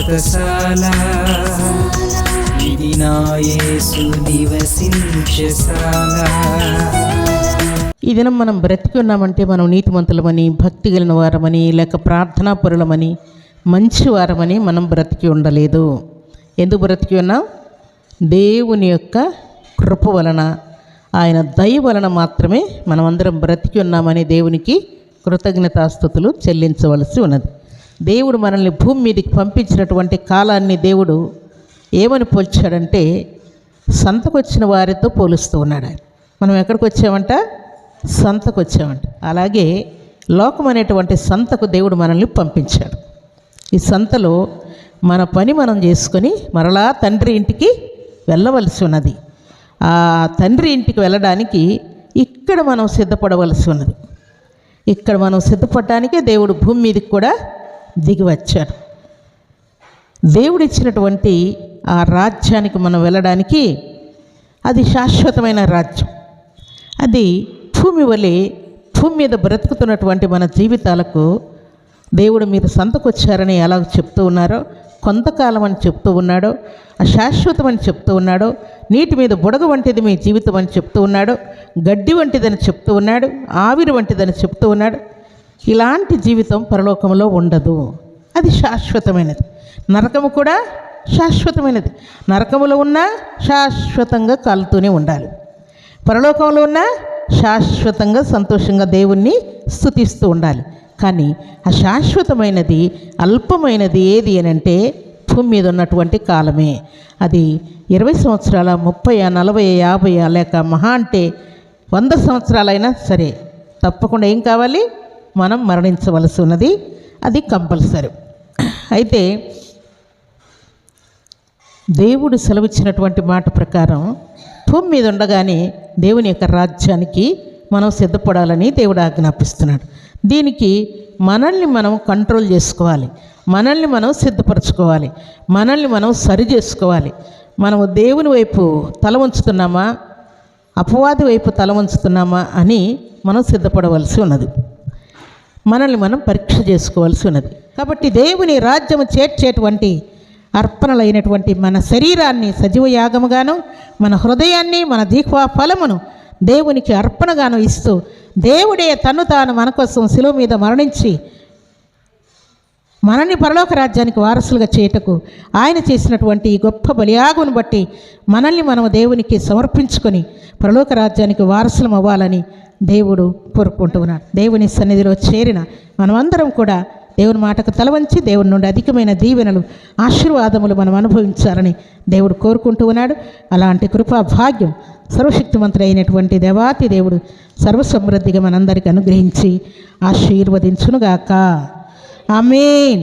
వ్రతశాల ఇది నా యేసు నివసించశాల. ఈ దినం మనం బ్రతికి ఉన్నామంటే మనం నీతిమంతులమని, భక్తి కలిగిన వారమని, లేక ప్రార్థనాపరులమని, మంచి వారమని మనం బ్రతికి ఉండలేదు. ఎందుకు బ్రతికి ఉన్నాం? దేవుని యొక్క కృప వలన, ఆయన దయ వలన మాత్రమే మనం అందరం బ్రతికి ఉన్నామని దేవునికి కృతజ్ఞతాస్తుతులు చెల్లించవలసి ఉన్నది. దేవుడు మనల్ని భూమి మీదకి పంపించినటువంటి కాలాన్ని దేవుడు ఏమని పోల్చాడంటే సంతకు వచ్చిన వారితో పోలుస్తూ ఉన్నాడు. మనం ఎక్కడికి వచ్చామంట? సంతకు వచ్చామంట. అలాగే లోకం అనేటువంటి సంతకు దేవుడు మనల్ని పంపించాడు. ఈ సంతలో మన పని మనం చేసుకొని మరలా తండ్రి ఇంటికి వెళ్ళవలసి ఉన్నది. ఆ తండ్రి ఇంటికి వెళ్ళడానికి ఇక్కడ మనం సిద్ధపడవలసి ఉన్నది. ఇక్కడ మనం సిద్ధపడడానికే దేవుడు భూమి మీదకి కూడా దిగి వచ్చాడు. దేవుడు ఇచ్చినటువంటి ఆ రాజ్యానికి మనం వెళ్ళడానికి అది శాశ్వతమైన రాజ్యం. అది భూమి వలె భూమి మీద బ్రతుకుతున్నటువంటి మన జీవితాలకు దేవుడు మీరు సంతకొచ్చారని ఎలా చెప్తూ ఉన్నారో, కొంతకాలం అని చెప్తూ ఉన్నాడో, అశాశ్వతం అని చెప్తూ ఉన్నాడో, నీటి మీద బుడగ వంటిది మీ జీవితం అని చెప్తూ ఉన్నాడు, గడ్డి వంటిదని చెప్తూ ఉన్నాడు, ఆవిరి వంటిదని చెప్తూ ఉన్నాడు. ఇలాంటి జీవితం పరలోకంలో ఉండదు. అది శాశ్వతమైనది. నరకము కూడా శాశ్వతమైనది. నరకములో ఉన్నా శాశ్వతంగా కాలుతూనే ఉండాలి. పరలోకంలో ఉన్నా శాశ్వతంగా సంతోషంగా దేవుణ్ణి స్తుతిస్తూ ఉండాలి. కానీ ఆ శాశ్వతమైనది అల్పమైనది ఏది అని అంటే భూమి మీద ఉన్నటువంటి కాలమే. అది 20 సంవత్సరాల, 30, 40, 50 లేక మహా అంటే 100 సంవత్సరాలైనా సరే తప్పకుండా ఏం కావాలి? మనం మరణించవలసి ఉన్నది. అది కంపల్సరీ. అయితే దేవుడు సెలవిచ్చినటువంటి మాట ప్రకారం భూమి మీద ఉండగానే దేవుని యొక్క రాజ్యానికి మనం సిద్ధపడాలని దేవుడు ఆజ్ఞాపిస్తున్నాడు. దీనికి మనల్ని మనం కంట్రోల్ చేసుకోవాలి, మనల్ని మనం సిద్ధపరచుకోవాలి, మనల్ని మనం సరి చేసుకోవాలి. మనము దేవుని వైపు తల ఉంచుతున్నామా, అపవాది వైపు తల ఉంచుతున్నామా అని మనం సిద్ధపడవలసి ఉన్నది. మనల్ని మనం పరీక్ష చేసుకోవాల్సి ఉన్నది. కాబట్టి దేవుని రాజ్యము చేర్చేటువంటి అర్పణలైనటువంటి మన శరీరాన్ని సజీవ యాగముగాను, మన హృదయాన్ని, మన జీహ్వా ఫలమును దేవునికి అర్పణగాను ఇస్తూ దేవుడే తను తాను మన కోసం శిలువ మీద మరణించి మనల్ని పరలోక రాజ్యానికి వారసులుగా చేయటకు ఆయన చేసినటువంటి ఈ గొప్ప బలియాగును బట్టి మనల్ని మనం దేవునికి సమర్పించుకొని పరలోక రాజ్యానికి వారసులం అవ్వాలని దేవుడు కోరుకుంటూ ఉన్నాడు. దేవుని సన్నిధిలో చేరిన మనమందరం కూడా దేవుని మాటకు తలవంచి దేవుని నుండి అధికమైన దీవెనలు, ఆశీర్వాదములు మనం అనుభవించాలని దేవుడు కోరుకుంటూ ఉన్నాడు. అలాంటి కృపా భాగ్యం సర్వశక్తిమంతుడు అయినటువంటి దేవాతి దేవుడు సర్వసమృద్ధిగా మనందరికీ అనుగ్రహించి ఆశీర్వదించునుగాక. ఆమేన్.